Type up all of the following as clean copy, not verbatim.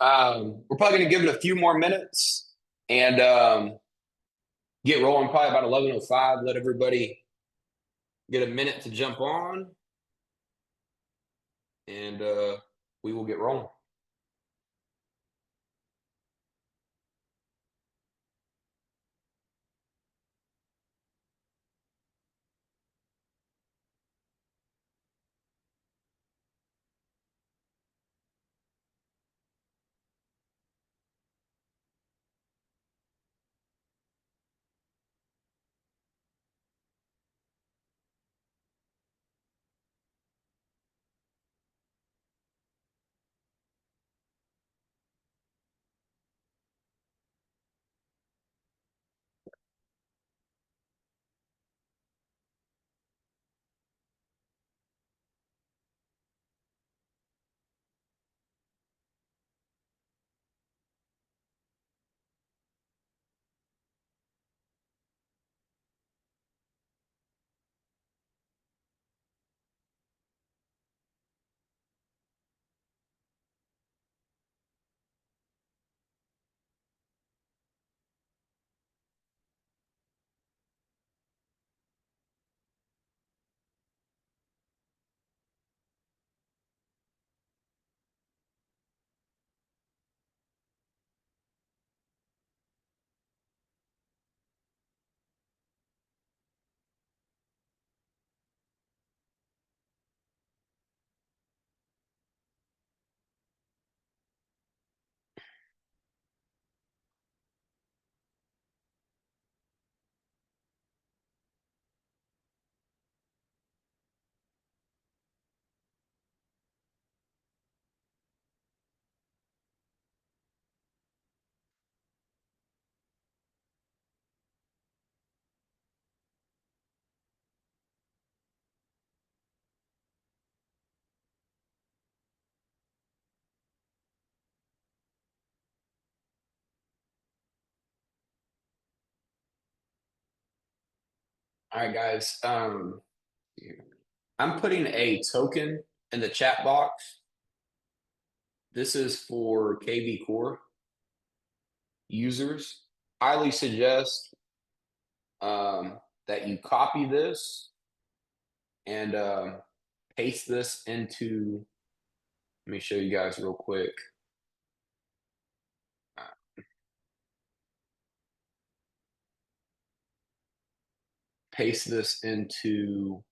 We're probably going to give it a few more minutes and get rolling probably about 11:05. Let everybody get a minute to jump on, and we will get rolling. All right, guys. I'm putting a token in the chat box. This is for KB Core users. Highly suggest that you copy this and paste this into. Let me show you guys real quick. Paste this into.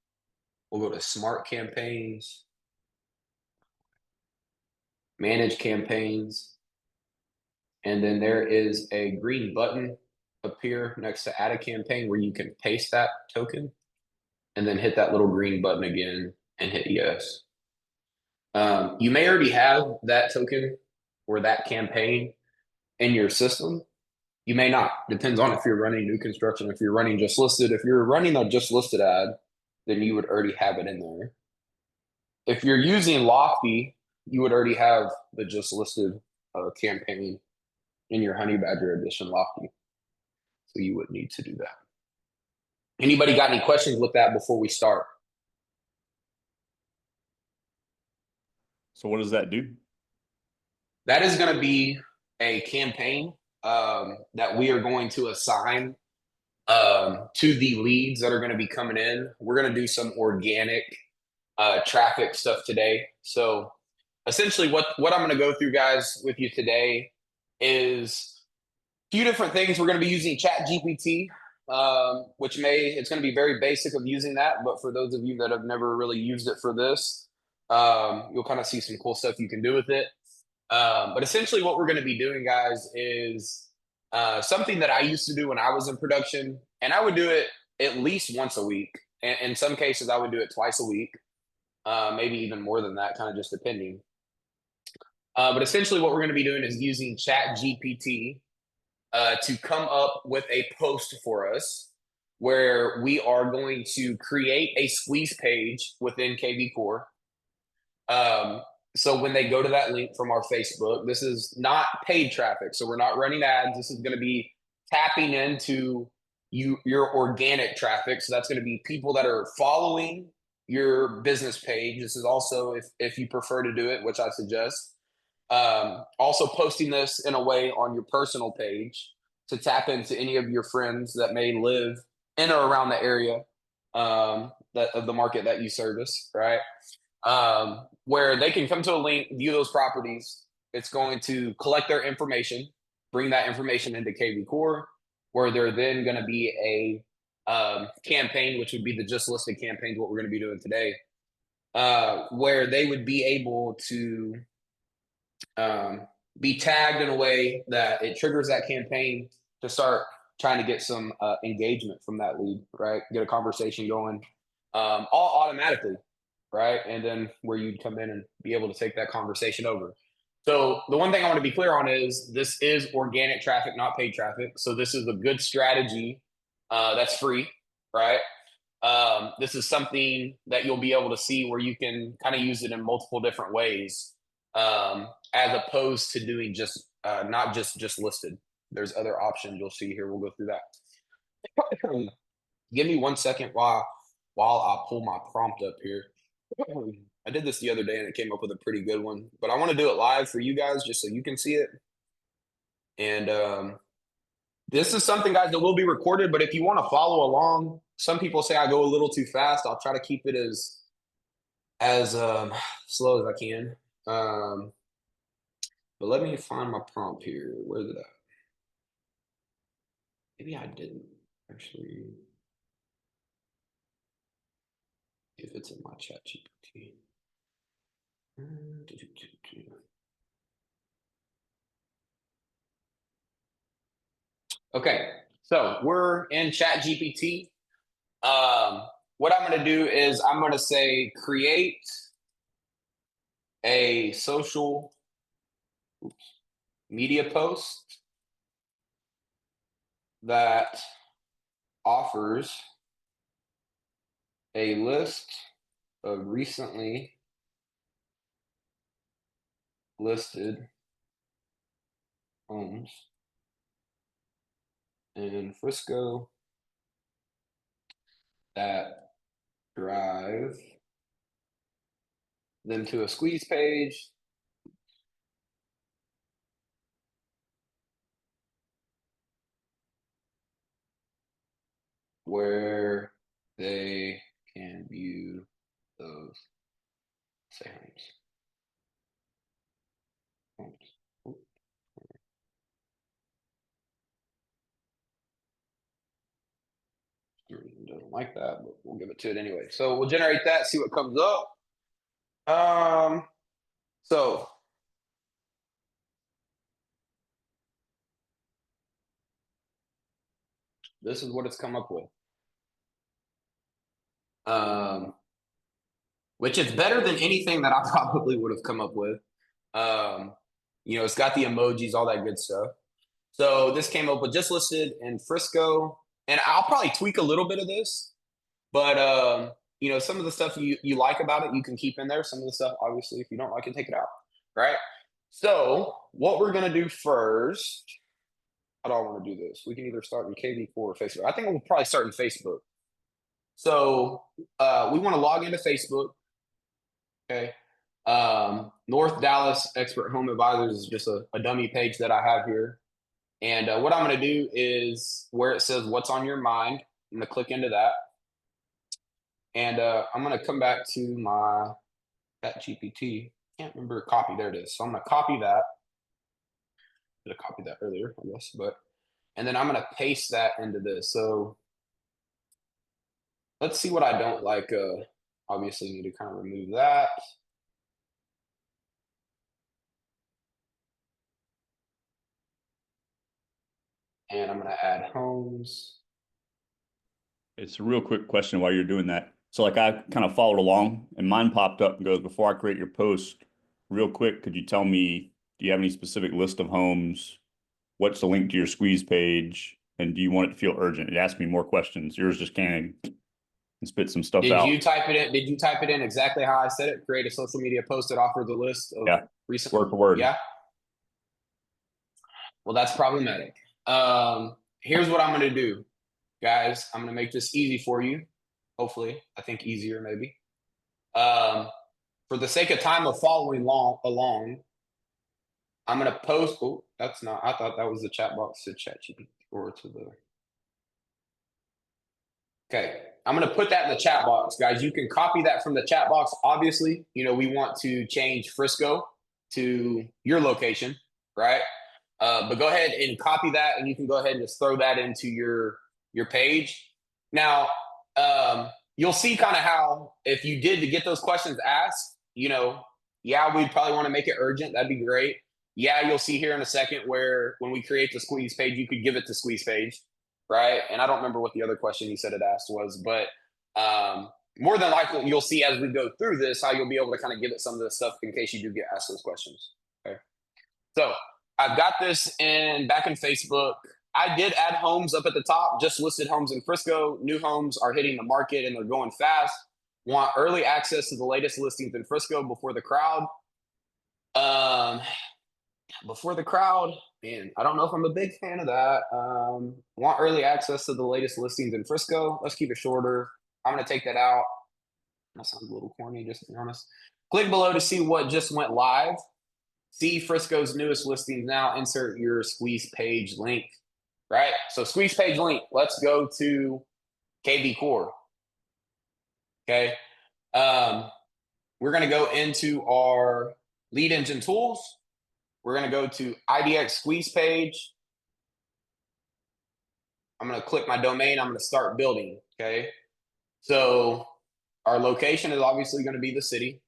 We'll go to Smart Campaigns, Manage Campaigns, and then there is a green button up here next to Add a Campaign where you can paste that token, and then hit that little green button again and hit Yes. You may already have that token or that campaign in your system. You may not. Depends on if you're running new construction, if you're running just listed. If you're running a just listed ad, then you would already have it in there. If you're using Lofty, you would already have the just listed campaign in your Honey Badger Edition Lofty. So you would need to do that. Anybody got any questions with that before we start? So what does that do? That is going to be a campaign that we are going to assign to the leads that are going to be coming in. We're going to do some organic traffic stuff today. So essentially what I'm going to go through, guys, with you today is a few different things. We're going to be using ChatGPT, which it's going to be very basic of using that. But for those of you that have never really used it for this, you'll kind of see some cool stuff you can do with it. But essentially what we're going to be doing, guys, is something that I used to do when I was in production, and I would do it at least once a week. And in some cases, I would do it twice a week, maybe even more than that, kind of just depending. But essentially what we're going to be doing is using ChatGPT to come up with a post for us where we are going to create a squeeze page within KB Core. So when they go to that link from our Facebook, this is not paid traffic. So we're not running ads. This is going to be tapping into your organic traffic. So that's going to be people that are following your business page. This is also, if you prefer to do it, which I suggest, Also posting this in a way on your personal page to tap into any of your friends that may live in or around the area that of the market that you service, right? Where they can come to a link, view those properties. It's going to collect their information, bring that information into KV Core, where they're then going to be a campaign, which would be the just listed campaigns, what we're going to be doing today, where they would be able to be tagged in a way that it triggers that campaign to start trying to get some engagement from that lead, right? Get a conversation going, all automatically, right? And then where you'd come in and be able to take that conversation over. So the one thing I want to be clear on is this is organic traffic, not paid traffic. So this is a good strategy that's free, right? This is something that you'll be able to see where you can kind of use it in multiple different ways, as opposed to doing just not just listed. There's other options you'll see here. We'll go through that. Give me 1 second while I pull my prompt up here. I did this the other day and it came up with a pretty good one, but I want to do it live for you guys just so you can see it. And this is something, guys, that will be recorded, but if you want to follow along, some people say I go a little too fast. I'll try to keep it as slow as I can. But let me find my prompt here. Where's it at? Maybe I didn't actually. If it's in my chat GPT. Okay, so we're in chat GPT. What I'm going to do is I'm going to say create a social media post that offers a list of recently listed homes in Frisco that drive them to a squeeze page where they can view those homes. Doesn't like that, but we'll give it to it anyway. So we'll generate that, see what comes up. So this is what it's come up with. Which is better than anything that I probably would have come up with. It's got the emojis, all that good stuff. So this came up with just listed in Frisco, and I'll probably tweak a little bit of this, but some of the stuff you like about it, you can keep in there. Some of the stuff, obviously, if you don't like it, take it out, right? So what we're gonna do first, how do I want to do this? We can either start in KV4 or Facebook. I think we'll probably start in Facebook. So we want to log into Facebook. Okay. North Dallas Expert Home Advisors is just a dummy page that I have here. And what I'm going to do is where it says what's on your mind, I'm going to click into that. And I'm going to come back to my chat GPT. Can't remember copy. There it is. So I'm going to copy that. I did copy that earlier, I guess. And then I'm going to paste that into this. So let's see what I don't like. Obviously, need to kind of remove that. And I'm going to add homes. It's a real quick question while you're doing that. So like I kind of followed along and mine popped up and goes, before I create your post, real quick, could you tell me, do you have any specific list of homes? What's the link to your squeeze page? And do you want it to feel urgent? It asked me more questions. Yours just can't and spit some stuff out. Did you type it in exactly how I said it? Create a social media post that offers a list of recent. Word for word. Yeah. Well, that's problematic. Here's what I'm going to do, guys. I'm going to make this easy for you. Hopefully, I think easier maybe. For the sake of time of following along, I'm gonna post. Oh, that's not. I thought that was the chat box to chat GPT or to the. Okay, I'm gonna put that in the chat box, guys. You can copy that from the chat box. Obviously, we want to change Frisco to your location, right? But go ahead and copy that, and you can go ahead and just throw that into your page. Now, you'll see kind of how if you did to get those questions asked, yeah, we'd probably want to make it urgent. That'd be great. Yeah, you'll see here in a second where when we create the squeeze page, you could give it to squeeze page, right? And I don't remember what the other question you said it asked was, but more than likely you'll see as we go through this how you'll be able to kind of give it some of this stuff in case you do get asked those questions. Okay. So I've got this back in Facebook. I did add homes up at the top, just listed homes in Frisco. New homes are hitting the market and they're going fast. Want early access to the latest listings in Frisco before the crowd. Before the crowd, man, I don't know if I'm a big fan of that. Want early access to the latest listings in Frisco. Let's keep it shorter. I'm going to take that out. That sounds a little corny, just to be honest. Click below to see what just went live. See Frisco's newest listings now. Insert your squeeze page link, right? So squeeze page link. Let's go to KB Core. Okay. We're going to go into our lead engine tools. We're going to go to IDX squeeze page. I'm going to click my domain. I'm going to start building. Okay. So our location is obviously going to be the city.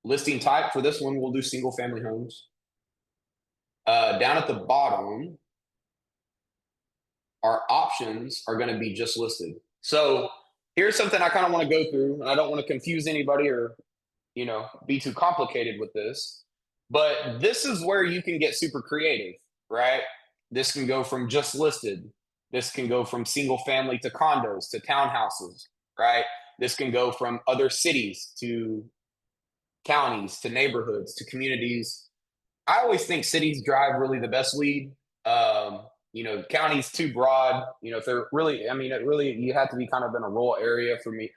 Listing type for this one, we'll do single family homes. Down at the bottom, our options are going to be just listed. So here's something I kind of want to go through, and I don't want to confuse anybody or be too complicated with this, but this is where you can get super creative, right? This can go from just listed. This can go from single family to condos to townhouses, right? This can go from other cities to counties to neighborhoods to communities. I always think cities drive really the best lead. Counties too broad. If they're really, you have to be kind of in a rural area for me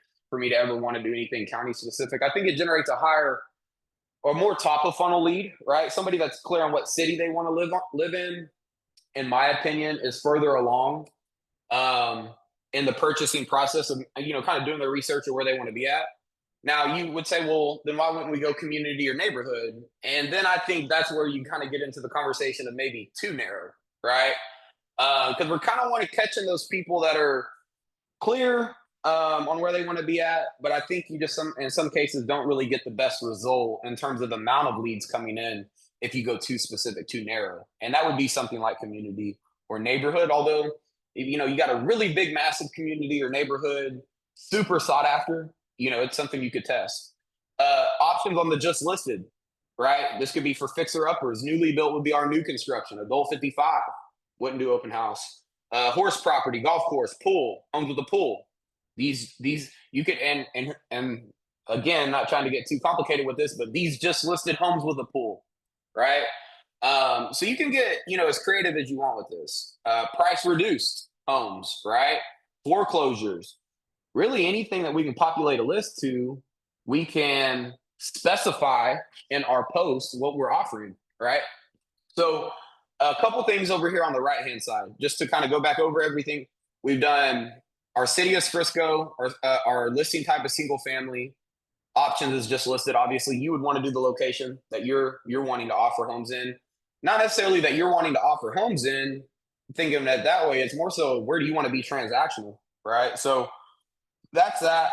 to ever want to do anything county specific. I think it generates a higher or more top of funnel lead, right? Somebody that's clear on what city they want to live in my opinion, is further along in the purchasing process of kind of doing their research of where they want to be at. Now you would say, well, then why wouldn't we go community or neighborhood? And then I think that's where you kind of get into the conversation of maybe too narrow, right? Because we're kind of want to catch in those people that are clear on where they want to be at, but I think you just in some cases don't really get the best result in terms of the amount of leads coming in if you go too specific, too narrow. And that would be something like community or neighborhood. Although you got a really big, massive community or neighborhood, super sought after. It's something you could test. Options on the just listed, right? This could be for fixer uppers. Newly built would be our new construction. Adult 55 wouldn't do open house. Horse property, golf course, pool, homes with a pool. These you could and again, not trying to get too complicated with this, but these just listed homes with a pool, right? So you can get as creative as you want with this. Price reduced homes, right? Foreclosures, really anything that we can populate a list to, we can specify in our post what we're offering, right? So a couple things over here on the right hand side, just to kind of go back over everything we've done. Our city is Frisco. Our listing type is single family. Options is just listed. Obviously, you would want to do the location that you're wanting to offer homes in. Not necessarily that you're wanting to offer homes in. Thinking of it that way, it's more so where do you want to be transactional, right? So that's that.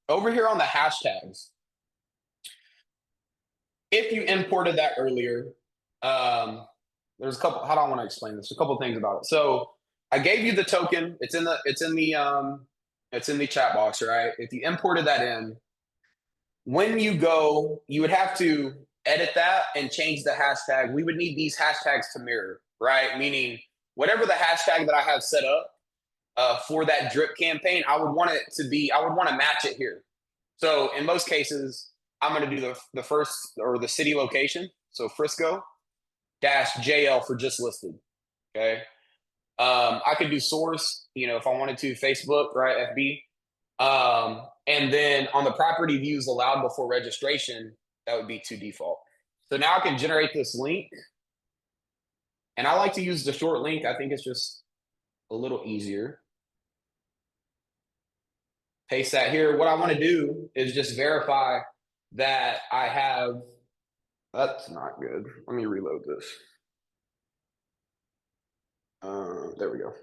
Over here on the hashtags, if you imported that earlier, there's a couple. How do I want to explain this? A couple things about it. So I gave you the token. It's in the chat box, right? If you imported that in, when you go, you would have to edit that and change the hashtag. We would need these hashtags to mirror, right? Meaning whatever the hashtag that I have set up for that drip campaign, I would want to match it here. So in most cases, I'm going to do the first or the city location. So Frisco -JL for just listed. Okay. I could do source, if I wanted to, Facebook, right? FB. And then on the property views allowed before registration, That would be to default. So now I can generate this link. And I like to use the short link. I think it's just a little easier. Paste that here. What I want to do is just verify that I have. That's not good. Let me reload this. There we go.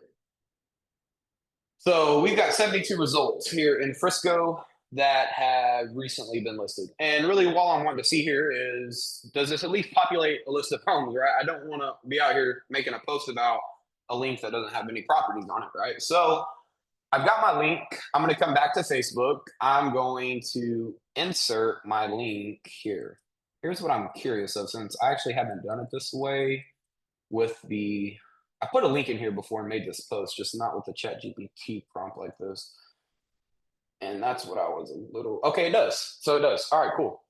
So we've got 72 results here in Frisco that have recently been listed. And really, all I'm wanting to see here is, does this at least populate a list of homes, right? I don't want to be out here making a post about a link that doesn't have any properties on it, right? So I've got my link. I'm going to come back to Facebook. I'm going to insert my link here. Here's what I'm curious of, since I actually haven't done it this way with the, I put a link in here before and made this post, just not with the chat GPT prompt like this. And that's what I was a little, okay, it does. So it does. All right, cool.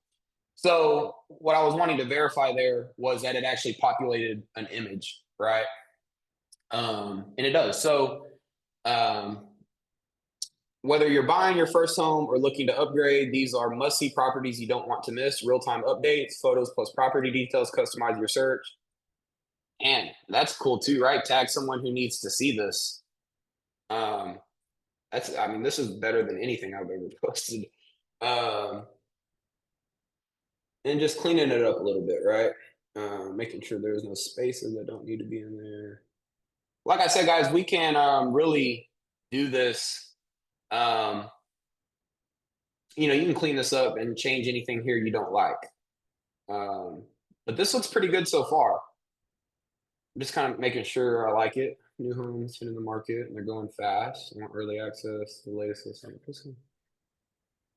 So what I was wanting to verify there was that it actually populated an image, right? And it does. So whether you're buying your first home or looking to upgrade, these are must-see properties you don't want to miss. Real-time updates, photos plus property details, customize your search. And that's cool too, right? Tag someone who needs to see this. I mean, this is better than anything I've ever posted. And just cleaning it up a little bit, right? Making sure there's no spaces that don't need to be in there. Like I said, guys, we can really do this. You know, you can clean this up and change anything here you don't like. But this looks pretty good so far. I'm just kind of making sure I like it. New homes in the market, and they're going fast. I want early access to the latest listing.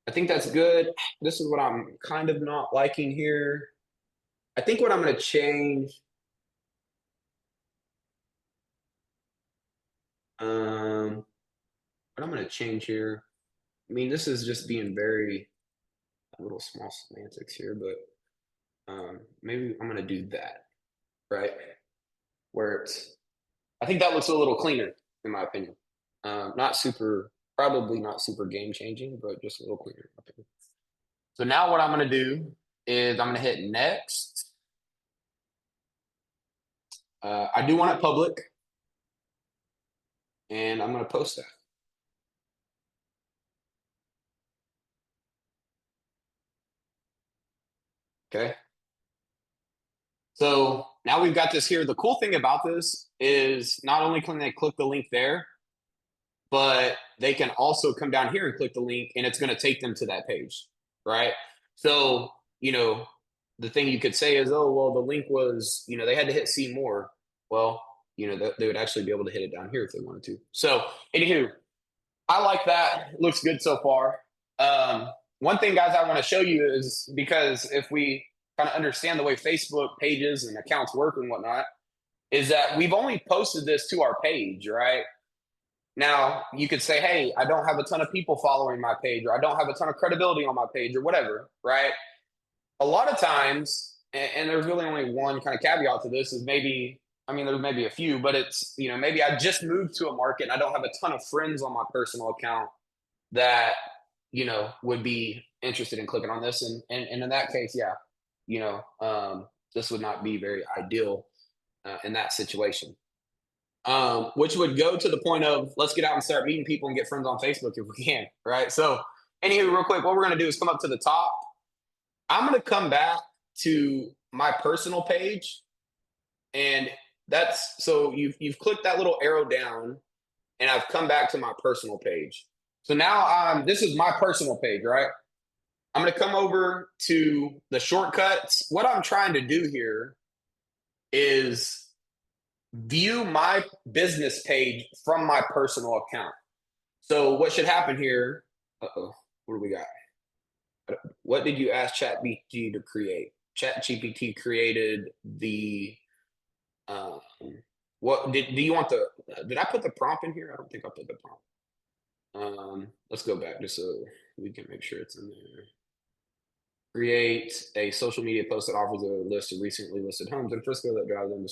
I think that's good. This is what I'm kind of not liking here. I think what I'm going to change. What I'm going to change here. I mean, this is just being very little small semantics here, but maybe I'm going to do that, right? Where it's, I think that looks a little cleaner, in my opinion. Not super, probably not super game changing, but just a little cleaner, in my opinion. So now what I'm going to do is I'm going to hit next. I do want it public, and I'm going to post that. Okay. So now we've got this here. The cool thing about this is not only can they click the link there, but they can also come down here and click the link, and it's going to take them to that page, right? So, you know, the thing you could say is, oh, well, the link was, you know, they had to hit see more. Well, you know, they would actually be able to hit it down here if they wanted to. So, anywho, I like that. It looks good so far. One thing, guys, I want to show you is, because if we kind of understand the way Facebook pages and accounts work and whatnot, is that we've only posted this to our page, right? Now, you could say, hey, I don't have a ton of people following my page, or I don't have a ton of credibility on my page, or whatever, right? A lot of times, and there's really only one kind of caveat to this, is maybe, I mean, there's maybe a few, but it's, you know, maybe I just moved to a market and I don't have a ton of friends on my personal account that, you know, would be interested in clicking on this. And in that case, yeah, you know, this would not be very ideal in that situation. Which would go to the point of, let's get out and start meeting people and get friends on Facebook if we can, right? So, anywho, real quick, what we're going to do is come up to the top. I'm going to come back to my personal page, and that's, so you've clicked that little arrow down, and I've come back to my personal page. So now this is my personal page, right? I'm going to come over to the shortcuts. What I'm trying to do here is view my business page from my personal account. So what should happen here? Uh-oh, what do we got? What did you ask ChatGPT to create? ChatGPT created the what do you want the did I put the prompt in here? I don't think I put the prompt. Let's go back just so we can make sure it's in there. Create a social media post that offers a list of recently listed homes in Frisco that drives them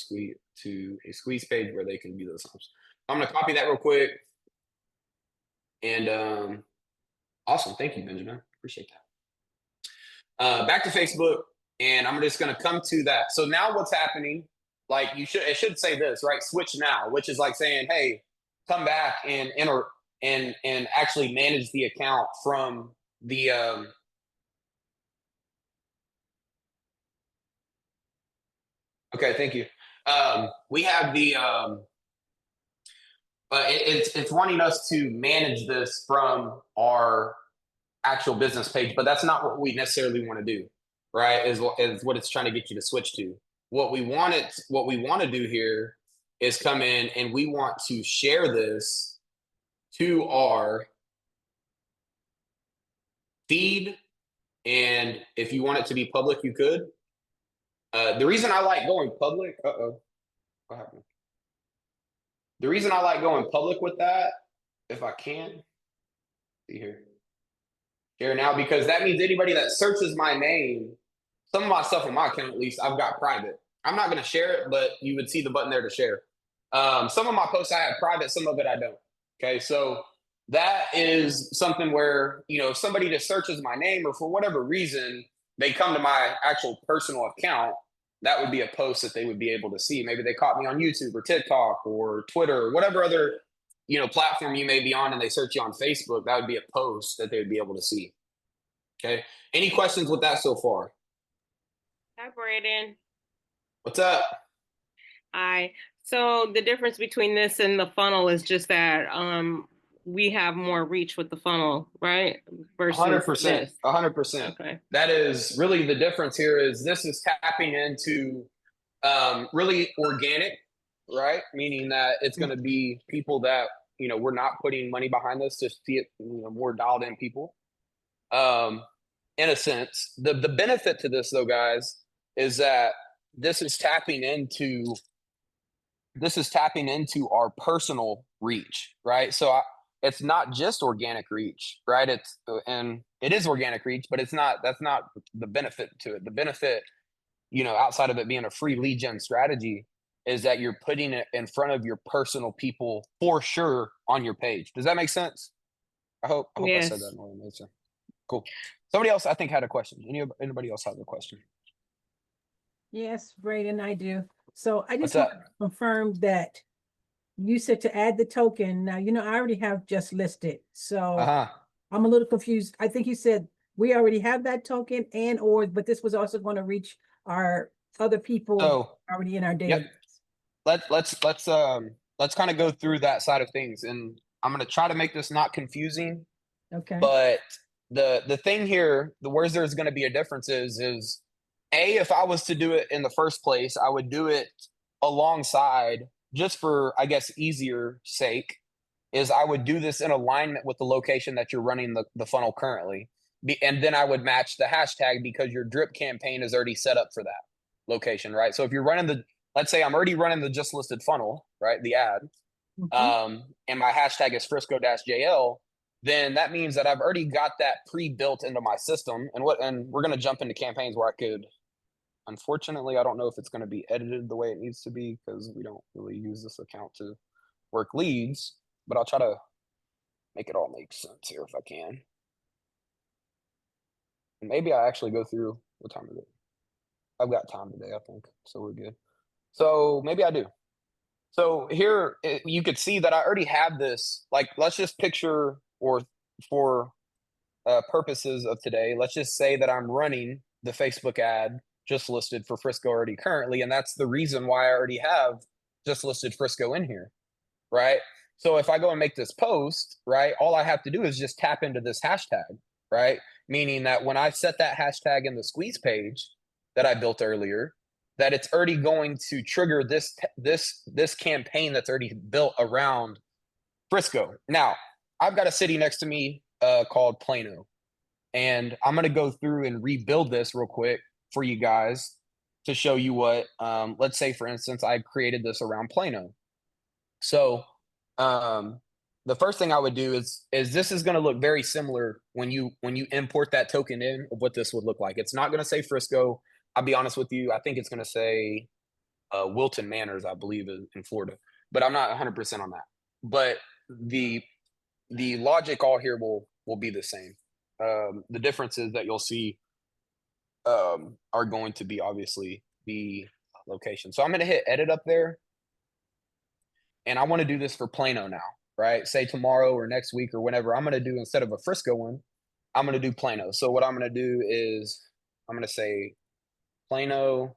to a squeeze page where they can view those homes. I'm going to copy that real quick. And awesome. Thank you, Benjamin. Appreciate Back to Facebook, and I'm just going to come to that. So now what's happening? Like it should say this, right? Switch now, which is like saying, hey, come back and enter and actually manage the account from the okay, thank you. We have the it's wanting us to manage this from our actual business page, but that's not what we necessarily want to do, right? Is what it's trying to get you to switch to. What we want to do here is come in and we want to share this to our feed. And if you want it to be public, you could. The reason I like going public, what happened? The reason I like going public with that, if I can, see here. Share now, because that means anybody that searches my name, some of my stuff on my account at least, I've got private. I'm not going to share it, but you would see the button there to share. Some of my posts I have private, some of it I don't. Okay, so that is something where, you know, if somebody just searches my name or for whatever reason, they come to my actual personal account, that would be a post that they would be able to see. Maybe they caught me on YouTube or TikTok or Twitter or whatever other, you know, platform you may be on, and they search you on Facebook, that would be a post that they would be able to see. Okay. Any questions with that so far? Hi, Brandon. What's up? Hi. So the difference between this and the funnel is just that we have more reach with the funnel, right? Versus 100%. this. 100%. Okay. That is really the difference here. Is this is tapping into really organic, right? Meaning that it's going to be people that, you know, we're not putting money behind this to see it, you know, more dialed in people. In a sense, the benefit to this though, guys, is that this is tapping into our personal reach, right? So it's not just organic reach, right? It is organic reach, but that's not the benefit to it. The benefit, you know, outside of it being a free lead gen strategy, is that you're putting it in front of your personal people for sure on your page. Does that make sense? I hope I said that in a way that made sense. Cool. Somebody else I think had a question. Anybody else have a question? Yes, Brayden, I do. So I just What's want up? to confirm that you said to add the token. Now, you know, I already have just listed. So I'm a little confused. I think you said we already have that token but this was also going to reach our other people already in our database. Yep. Let's kind of go through that side of things, and I'm going to try to make this not confusing. Okay. But the thing here, the where there's going to be a difference is if I was to do it in the first place, I would do it alongside, just for, I guess, easier sake, is I would do this in alignment with the location that you're running the funnel currently. And then I would match the hashtag, because your drip campaign is already set up for that location, right? So if you're running let's say I'm already running the just listed funnel, right? The ad, and my hashtag is Frisco-JL, then that means that I've already got that pre-built into my system. And we're going to jump into campaigns where I could, unfortunately, I don't know if it's going to be edited the way it needs to be, because we don't really use this account to work leads, but I'll try to make it all make sense here if I can. And maybe I actually go through, what time is it? I've got time today, I think, so we're good. So maybe I do. So here you could see that I already have this. Like, let's just picture, or for purposes of today, let's just say that I'm running the Facebook ad just listed for Frisco already currently, and that's the reason why I already have just listed Frisco in here, right? So if I go and make this post, right, all I have to do is just tap into this hashtag, right? Meaning that when I set that hashtag in the squeeze page that I built earlier, that it's already going to trigger this campaign that's already built around Frisco. Now, I've got a city next to me called Plano, and I'm going to go through and rebuild this real quick for you guys to show you what, let's say, for instance, I created this around Plano. So the first thing I would do is this is going to look very similar when you import that token in, of what this would look like. It's not going to say Frisco. I'll be honest with you. I think it's going to say Wilton Manors, I believe, in Florida, but I'm not 100% on that. But the logic all here will be the same. The difference is that you'll see are going to be obviously the location. So I'm going to hit edit up there. And I want to do this for Plano now, right? Say tomorrow or next week or whenever, I'm going to do, instead of a Frisco one, I'm going to do Plano. So what I'm going to do is I'm going to say Plano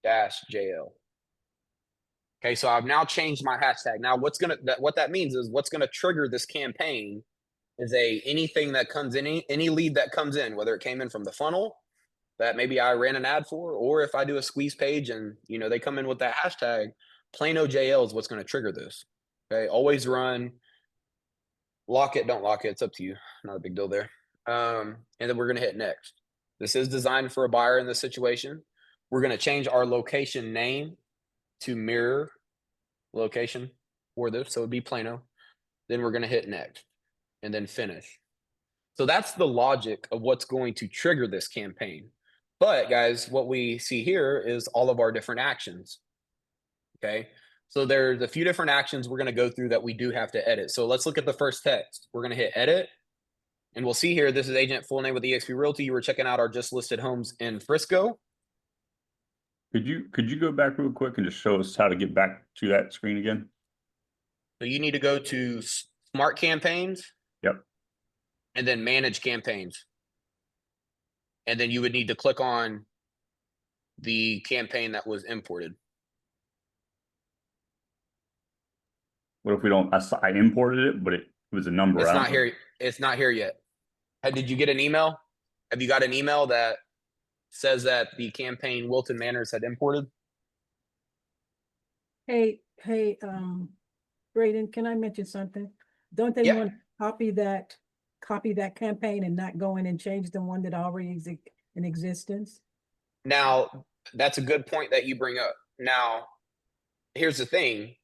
-JL. Okay, so I've now changed my hashtag. Now what that means is what's gonna trigger this campaign is anything that comes in, any lead that comes in, whether it came in from the funnel that maybe I ran an ad for, or if I do a squeeze page and they come in with that hashtag, Plano JL is what's gonna trigger this. Okay, always run, lock it, don't lock it, it's up to you. Not a big deal there. And then we're gonna hit next. This is designed for a buyer in this situation. We're gonna change our location name to mirror location for this, so it'd be Plano. Then we're going to hit next and then finish. So that's the logic of what's going to trigger this campaign. But guys, what we see here is all of our different actions. Okay, so there's a few different actions we're going to go through that we do have to edit. So let's look at the first text. We're going to hit edit, and we'll see here, this is agent full name with eXp Realty. You were checking out our just listed homes in Frisco. Could you go back real quick and just show us how to get back to that screen again? So you need to go to Smart Campaigns. Yep. And then Manage Campaigns. And then you would need to click on the campaign that was imported. What if we don't? I imported it, but it was a number. It's not here. It's not here yet. Did you get an email? Have you got an email that says that the campaign Wilton Manors had imported? Hey, Braden, can I mention something? Don't they want to copy that campaign and not go in and change the one that already is in existence? Now, that's a good point that you bring up. Now, here's the thing.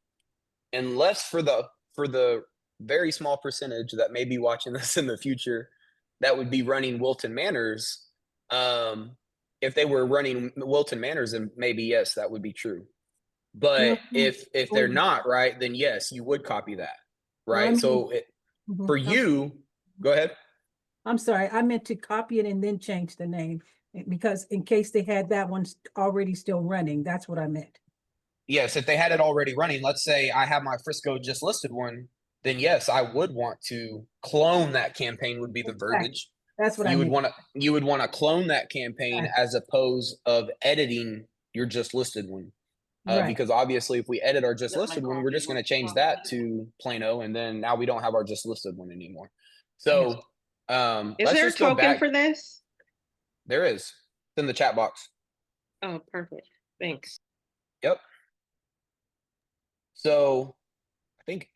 Unless for the very small percentage that may be watching this in the future, that would be running Wilton Manors. If they were running Wilton Manors, then maybe yes, that would be true. But if they're not, right, then yes, you would copy that, right? So for you, go ahead. I'm sorry, I meant to copy it and then change the name, because in case they had that one already still running, that's what I meant. Yes, if they had it already running, let's say I have my Frisco just listed one, then yes, I would want to clone that campaign would be the verbiage. That's what you would want to clone that campaign as opposed of editing your just listed one. Because obviously if we edit our just listed one, we're just going to change that to Plano, and then now we don't have our just listed one anymore. So is there a token for this? There is. It's in the chat box. Oh, perfect. Thanks. Yep. So I think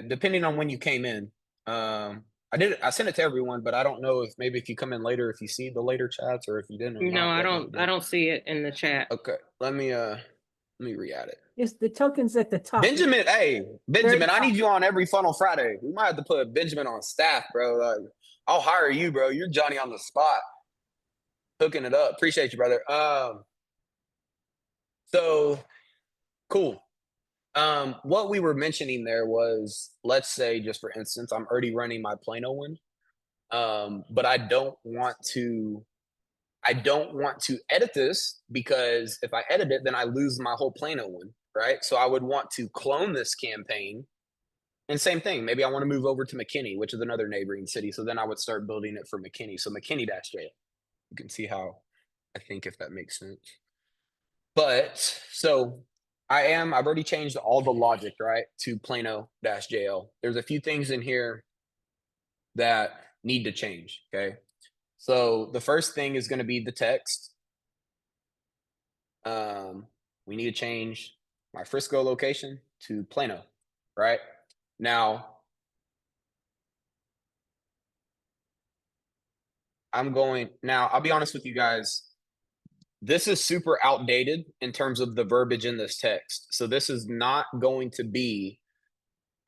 depending on when you came in, I sent it to everyone, but I don't know if you come in later, if you see the later chats or if you didn't. No, I don't see it in the chat. Okay. Let me re-add it. It's the tokens at the top. Benjamin, I need you on every Funnel Friday. We might have to put Benjamin on staff, bro. Like, I'll hire you, bro. You're Johnny on the spot. Hooking it up. Appreciate you, brother. So cool. What we were mentioning there was, let's say, just for instance, I'm already running my Plano one. But I don't want to edit this, because if I edit it, then I lose my whole Plano one, right? So I would want to clone this campaign. And same thing, maybe I want to move over to McKinney, which is another neighboring city. So then I would start building it for McKinney. So McKinney-JL. You can see how I think, if that makes sense. But so I've already changed all the logic, right, to Plano-JL. There's a few things in here that need to change, okay? So the first thing is going to be the text. We need to change my Frisco location to Plano, right? Now, I'll be honest with you guys. This is super outdated in terms of the verbiage in this text. So this is not going to be,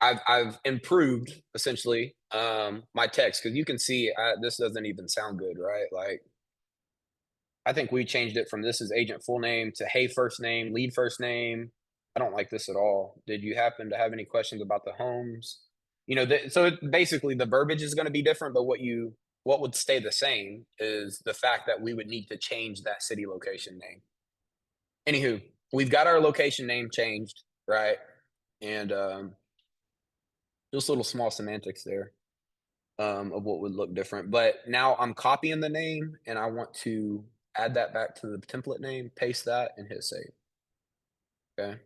I've improved essentially my text, because you can see this doesn't even sound good, right? Like, I think we changed it from this is agent full name to hey first name, lead first name. I don't like this at all. Did you happen to have any questions about the homes? So basically the verbiage is going to be different, but what you what would stay the same is the fact that we would need to change that city location name. Anywho, we've got our location name changed, right? And just little small semantics there of what would look different. But now I'm copying the name and I want to add that back to the template name, paste that, and hit save. Okay.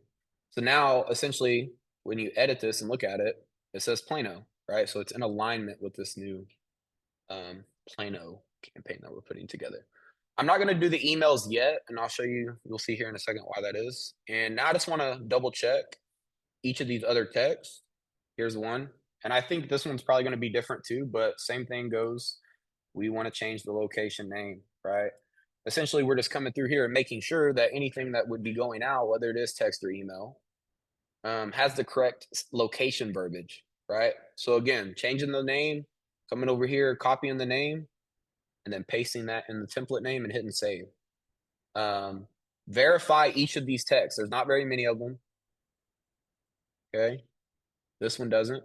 So now essentially when you edit this and look at it, it says Plano, right? So it's in alignment with this new Plano campaign that we're putting together. I'm not going to do the emails yet, and I'll show you, you'll see here in a second why that is. And now I just want to double check each of these other texts. Here's one. And I think this one's probably going to be different too, but same thing goes. We want to change the location name, right? Essentially, we're just coming through here and making sure that anything that would be going out, whether it is text or email, has the correct location verbiage, right? So again, changing the name, coming over here, copying the name, and then pasting that in the template name and hitting save. Verify each of these texts. There's not very many of them. Okay. This one doesn't.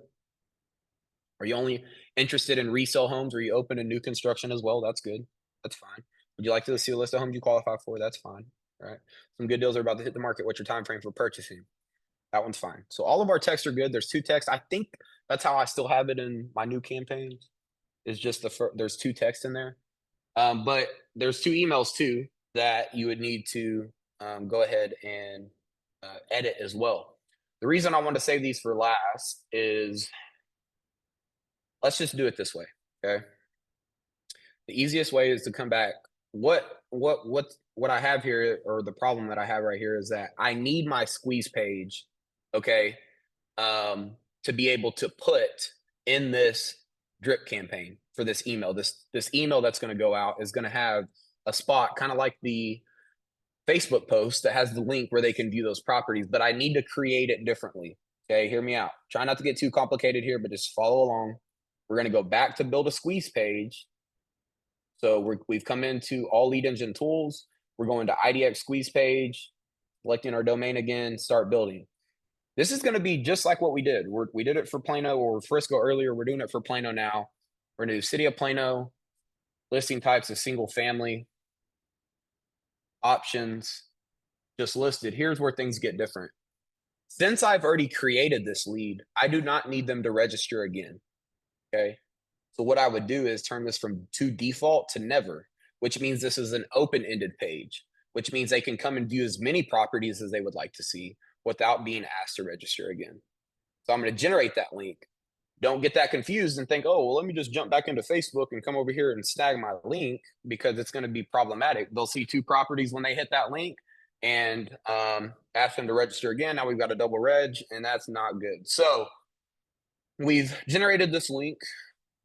Are you only interested in resale homes? Are you open to new construction as well? That's good. That's fine. Would you like to see a list of homes you qualify for? That's fine. All right. Some good deals are about to hit the market. What's your time frame for purchasing? That one's fine. So all of our texts are good. There's 2 texts. I think that's how I still have it in my new campaigns. Is just there's 2 texts in there. But there's 2 emails too that you would need to go ahead and edit as well. The reason I want to save these for last is let's just do it this way. Okay. The easiest way is to come back. What I have here, or the problem that I have right here, is that I need my squeeze page, okay, to be able to put in this drip campaign for this email. This email that's going to go out is going to have a spot kind of like the Facebook post that has the link where they can view those properties, but I need to create it differently. Okay, hear me out. Try not to get too complicated here, but just follow along. We're going to go back to build a squeeze page. So we've come into all lead engine tools. We're going to IDX squeeze page, selecting our domain again, start building. This is going to be just like what we did. We did it for Plano or Frisco earlier. We're doing it for Plano now. We're going to do City of Plano, listing types of single family, options, just listed. Here's where things get different. Since I've already created this lead, I do not need them to register again. Okay. So what I would do is turn this from to default to never, which means this is an open-ended page, which means they can come and view as many properties as they would like to see without being asked to register again. So I'm going to generate that link. Don't get that confused and think, oh, well, let me just jump back into Facebook and come over here and snag my link, because it's going to be problematic. They'll see 2 properties when they hit that link and ask them to register again. Now we've got a double reg, and that's not good. So we've generated this link.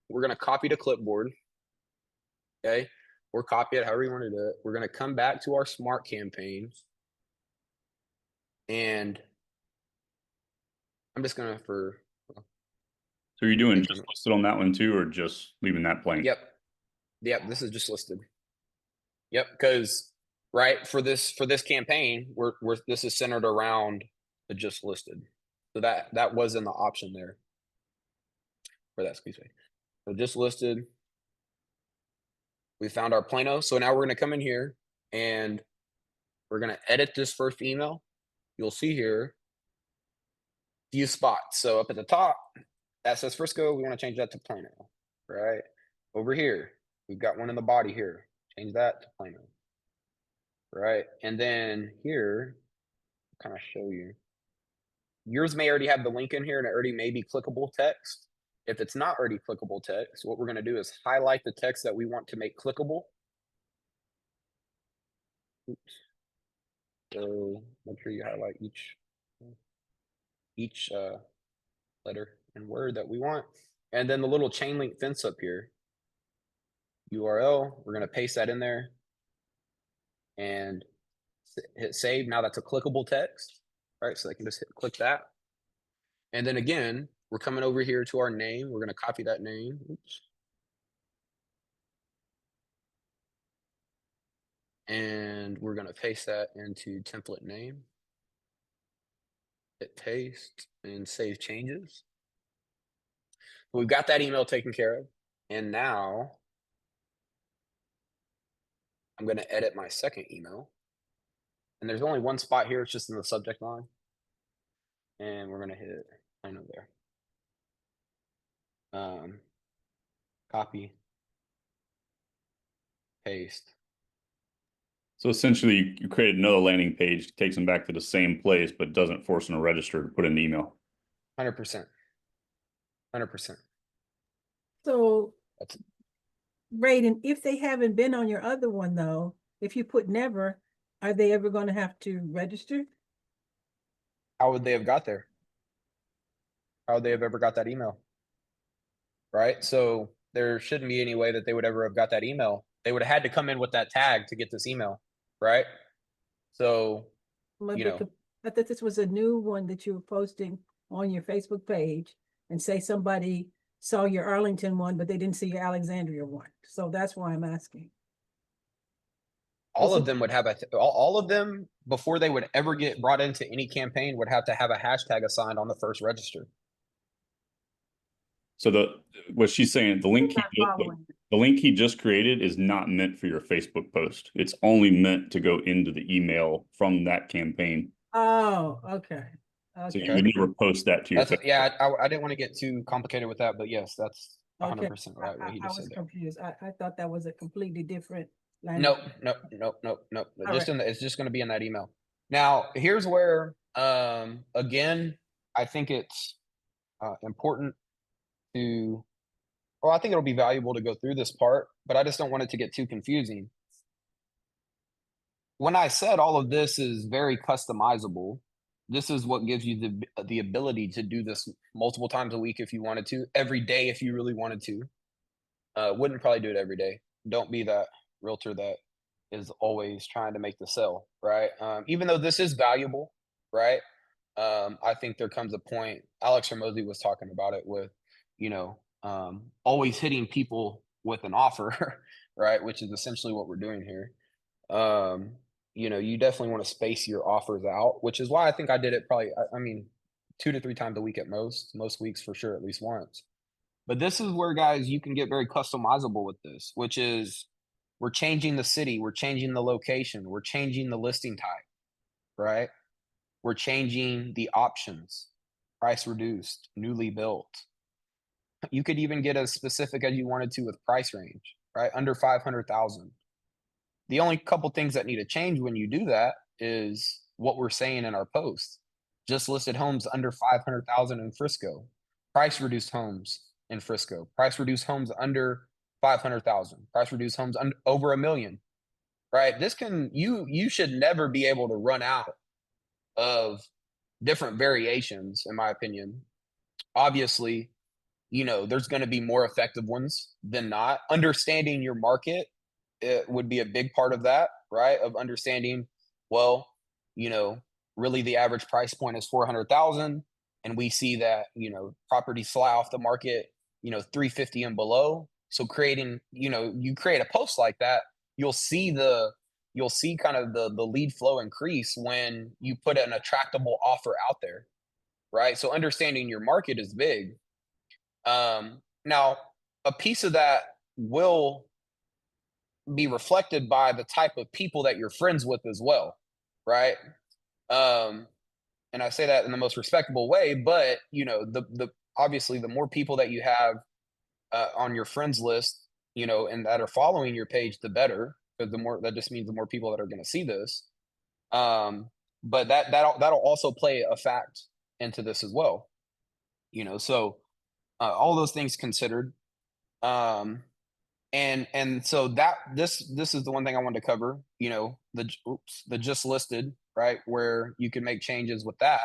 We're going to copy to clipboard. Okay. Or copy it however you want to do it. We're going to come back to our smart campaigns. And I'm just going to So you're doing just listed on that one too, or just leaving that blank? Yep. This is just listed. Yep. Because right for this campaign, this is centered around the just listed. So that was in the option there for that squeeze page. So just listed. We found our Plano. So now we're going to come in here and we're going to edit this first email. You'll see here view spots. So up at the top, that says Frisco. We want to change that to Plano, right? Over here, we've got one in the body here. Change that to Plano, right? And then here, I'll kind of show you. Yours may already have the link in here and it already may be clickable text. If it's not already clickable text, what we're going to do is highlight the text that we want to make clickable. Oops. So make sure you highlight each letter and word that we want. And then the little chain link fence up here, URL, we're going to paste that in there and hit save. Now that's a clickable text, right? So they can just click that. And then again, we're coming over here to our name. We're going to copy that name. Oops. And we're going to paste that into template name. Hit paste and save changes. We've got that email taken care of. And now I'm going to edit my second email. And there's only one spot here. It's just in the subject line. And we're going to hit, I know there. Copy, paste. So essentially, you created another landing page, takes them back to the same place, but doesn't force them to register to put in the email. 100%. 100%. So, That's Raiden, if they haven't been on your other one though, if you put never, are they ever going to have to register? how would they have got there? How would they have ever got that email? Right? So there shouldn't be any way that they would ever have got that email. They would have had to come in with that tag to get this email, right? So, you know, I thought this was a new one that you were posting on your Facebook page, and say somebody saw your Arlington one, but they didn't see your Alexandria one. So that's why I'm asking. all of them would have all of them before they would ever get brought into any campaign would have to have a hashtag assigned on the first register. So what she's saying, the link he just created is not meant for your Facebook post. It's only meant to go into the email from that campaign. Oh, okay. So you would never post that to your Facebook. Yeah, I didn't want to get too complicated with that, but yes, that's 100% right. What he just said. I was confused. I thought that was a completely different Nope. Just it's just going to be in that email. Now, here's where, again, I think it's important to, well, I think it'll be valuable to go through this part, but I just don't want it to get too confusing. When I said all of this is very customizable, this is what gives you the ability to do this multiple times a week if you wanted to, every day if you really wanted to. Wouldn't probably do it every day. Don't be that realtor that is always trying to make the sale, right? Even though this is valuable, right? I think there comes a point, Alex Ramosi was talking about it with, always hitting people with an offer, right? Which is essentially what we're doing here. You definitely want to space your offers out, which is why I think I did it probably, I mean, 2 to 3 times a week at most weeks for sure, at least once. But this is where, guys, you can get very customizable with this, which is we're changing the city, we're changing the location, we're changing the listing type, right? We're changing the options, price reduced, newly built. You could even get as specific as you wanted to with price range, right? Under 500,000. The only couple things that need to change when you do that is what we're saying in our post. Just listed homes under 500,000 in Frisco. Price reduced homes in Frisco. Price reduced homes under 500,000. Price reduced homes over $1 million. Right? This can you should never be able to run out of different variations, in my opinion. Obviously, there's going to be more effective ones than not. Understanding your market, it would be a big part of that, right? Of understanding, well, really the average price point is 400,000, and we see that properties fly off the market, 350 and below. So creating, you create a post like that, you'll see kind of the lead flow increase when you put an attractable offer out there, right? So understanding your market is big. Now, a piece of that will be reflected by the type of people that you're friends with as well, right? And I say that in the most respectable way, but the obviously the more people that you have on your friends list, and that are following your page, the better, because that just means the more people that are going to see this. But that'll also play a fact into this as well. So all those things considered. And so this is the one thing I wanted to cover, the just listed, right? Where you can make changes with that,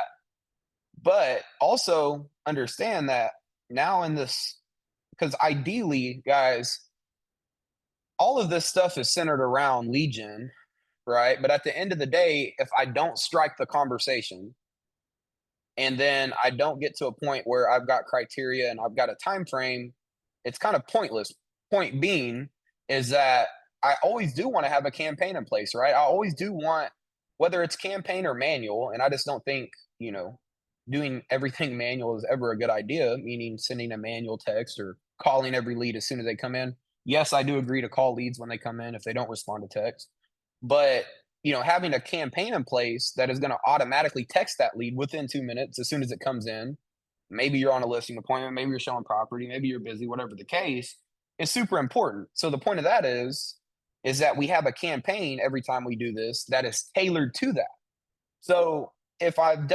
but also understand that now in this, because ideally, guys, all of this stuff is centered around lead gen, right? But at the end of the day, if I don't strike the conversation, and then I don't get to a point where I've got criteria and I've got a time frame, it's kind of pointless. Point being is that I always do want to have a campaign in place, right? I always do want, whether it's campaign or manual, and I just don't think, doing everything manual is ever a good idea, meaning sending a manual text or calling every lead as soon as they come in. Yes, I do agree to call leads when they come in if they don't respond to text. But, having a campaign in place that is going to automatically text that lead within 2 minutes as soon as it comes in, maybe you're on a listing appointment, maybe you're showing property, maybe you're busy, whatever the case, is super important. So the point of that is that we have a campaign every time we do this that is tailored to that. So if I've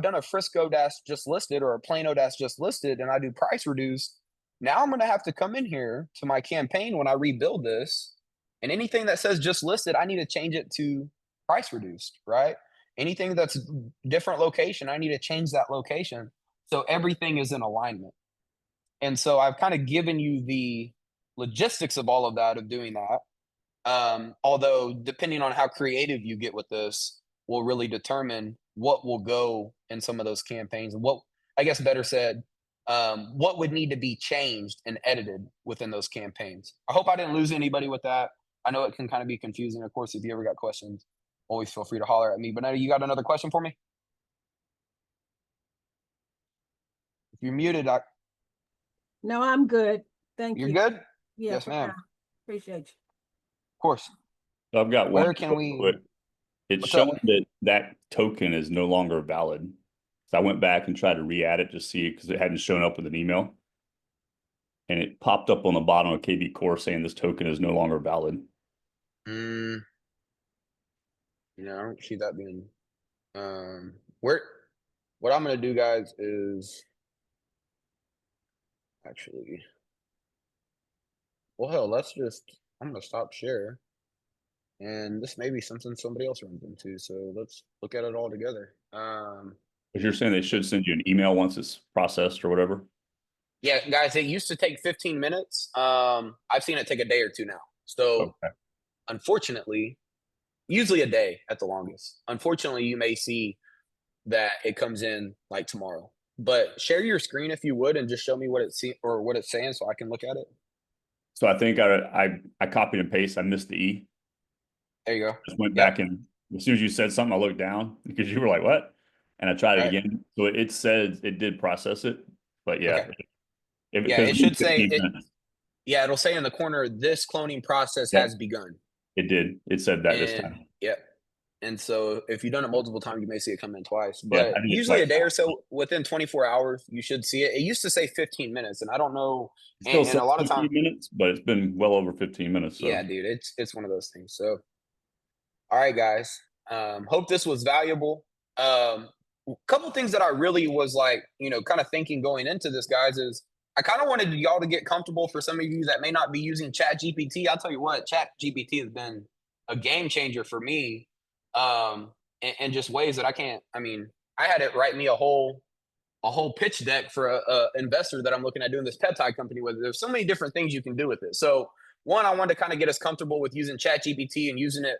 done a Frisco dash just listed or a Plano dash just listed and I do price reduced, now I'm going to have to come in here to my campaign when I rebuild this, and anything that says just listed, I need to change it to price reduced, right? Anything that's different location, I need to change that location. So everything is in alignment. And so I've kind of given you the logistics of all of that, of doing that. Although depending on how creative you get with this will really determine what will go in some of those campaigns, and what, I guess better said, what would need to be changed and edited within those campaigns. I hope I didn't lose anybody with that. I know it can kind of be confusing. Of course, if you ever got questions, always feel free to holler at me. But now you got another question for me? If you're muted, No, I'm good. Thank you're you. good? Yeah, Yes, for ma'am. now. Appreciate you. Of course. So I've got Where one. can we? It's What's up? showing that that token is no longer valid. So I went back and tried to re-add it to see because it hadn't shown up with an email. And it popped up on the bottom of KB Core saying this token is no longer valid. I don't see that being where. What I'm gonna do, guys, is actually, well, hell, I'm gonna stop share, and this may be something somebody else runs into. So let's look at it all together. But you're saying they should send you an email once it's processed or whatever? Yeah, guys, it used to take 15 minutes. I've seen it take a day or two now. So Okay. unfortunately, usually a day at the longest. Unfortunately, you may see that it comes in like tomorrow. But share your screen if you would, and just show me what it's what it's saying so I can look at it. So I think I copied and pasted. I missed the E. There you go. Just went Yep. back, and as soon as you said something, I looked down because you were like, "What?" And I tried it again. So it said it did process it, but yeah, Okay. if Yeah, it should say 15 it. minutes. Yeah, it'll say in the corner, this cloning process Yeah, has begun. it did. It said that this And time. yeah. And so if you've done it multiple times, you may see it come in twice. Yeah, But I did it usually twice a day now. or so, within 24 hours, you should see it. It used to say 15 minutes, and I don't know. It still And says a lot of 15 times, minutes, but it's been well over 15 minutes. So yeah, dude, it's one of those things. So all right, guys. Hope this was valuable. Couple things that I really was like, kind of thinking going into this, guys, is I kind of wanted y'all to get comfortable. For some of you that may not be using Chat GPT, I'll tell you what, Chat GPT has been a game changer for me, in just ways that I can't. I mean, I had it write me a whole pitch deck for a investor that I'm looking at doing this peptide company with. There's so many different things you can do with it. So one, I wanted to kind of get us comfortable with using Chat GPT and using it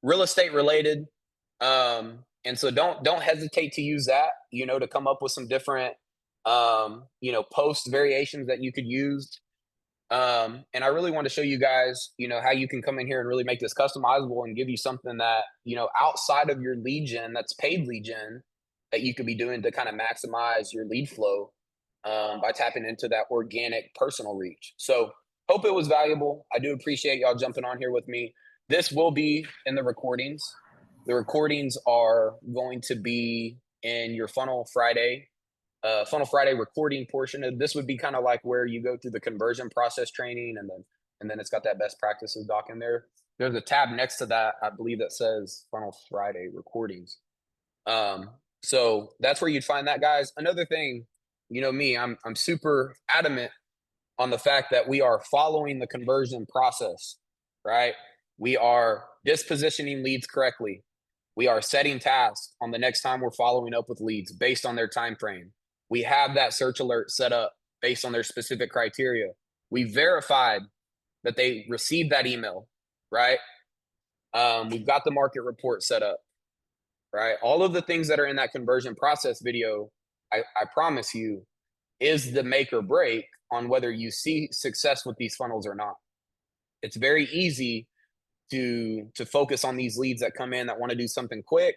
real estate related. And so don't hesitate to use that, to come up with some different, post variations that you could use. And I really want to show you guys, how you can come in here and really make this customizable and give you something that, outside of your lead gen, that's paid lead gen, that you could be doing to kind of maximize your lead flow, by tapping into that organic personal reach. So hope it was valuable. I do appreciate y'all jumping on here with me. This will be in the recordings. The recordings are going to be in your Funnel Friday recording portion. Of this would be kind of like where you go through the conversion process training, and then it's got that best practices doc in there. There's a tab next to that, I believe, that says Funnel Friday recordings. So that's where you'd find that, guys. Another thing, me, I'm super adamant on the fact that we are following the conversion process, right? We are dispositioning leads correctly. We are setting tasks on the next time we're following up with leads based on their time frame. We have that search alert set up based on their specific criteria. We verified that they received that email, right? We've got the market report set up, right? All of the things that are in that conversion process video, I promise you, is the make or break on whether you see success with these funnels or not. It's very easy to focus on these leads that come in that want to do something quick,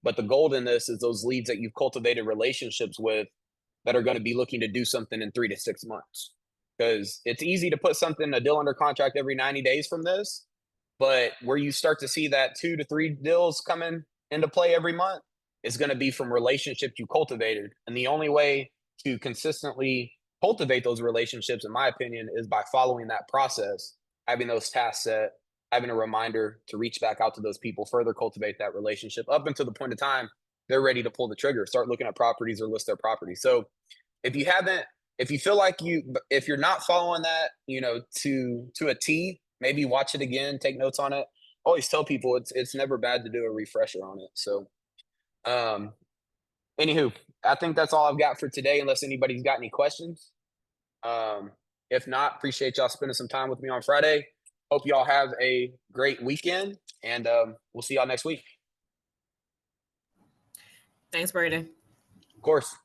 but the gold in this is those leads that you've cultivated relationships with that are going to be looking to do something in 3 to 6 months. because it's easy to put a deal under contract every 90 days from this, but where you start to see that 2 to 3 deals coming into play every month is going to be from relationships you cultivated. And the only way to consistently cultivate those relationships, in my opinion, is by following that process, having those tasks set, having a reminder to reach back out to those people, further cultivate that relationship up until the point of time they're ready to pull the trigger, start looking at properties or list their properties. So if you feel like if you're not following that, to a T, maybe watch it again, take notes on it. Always tell people it's never bad to do a refresher on it. So, anywho, I think that's all I've got for today, unless anybody's got any questions. If not, appreciate y'all spending some time with me on Friday. Hope y'all have a great weekend, and we'll see y'all next week. Thanks, Braden. Of course.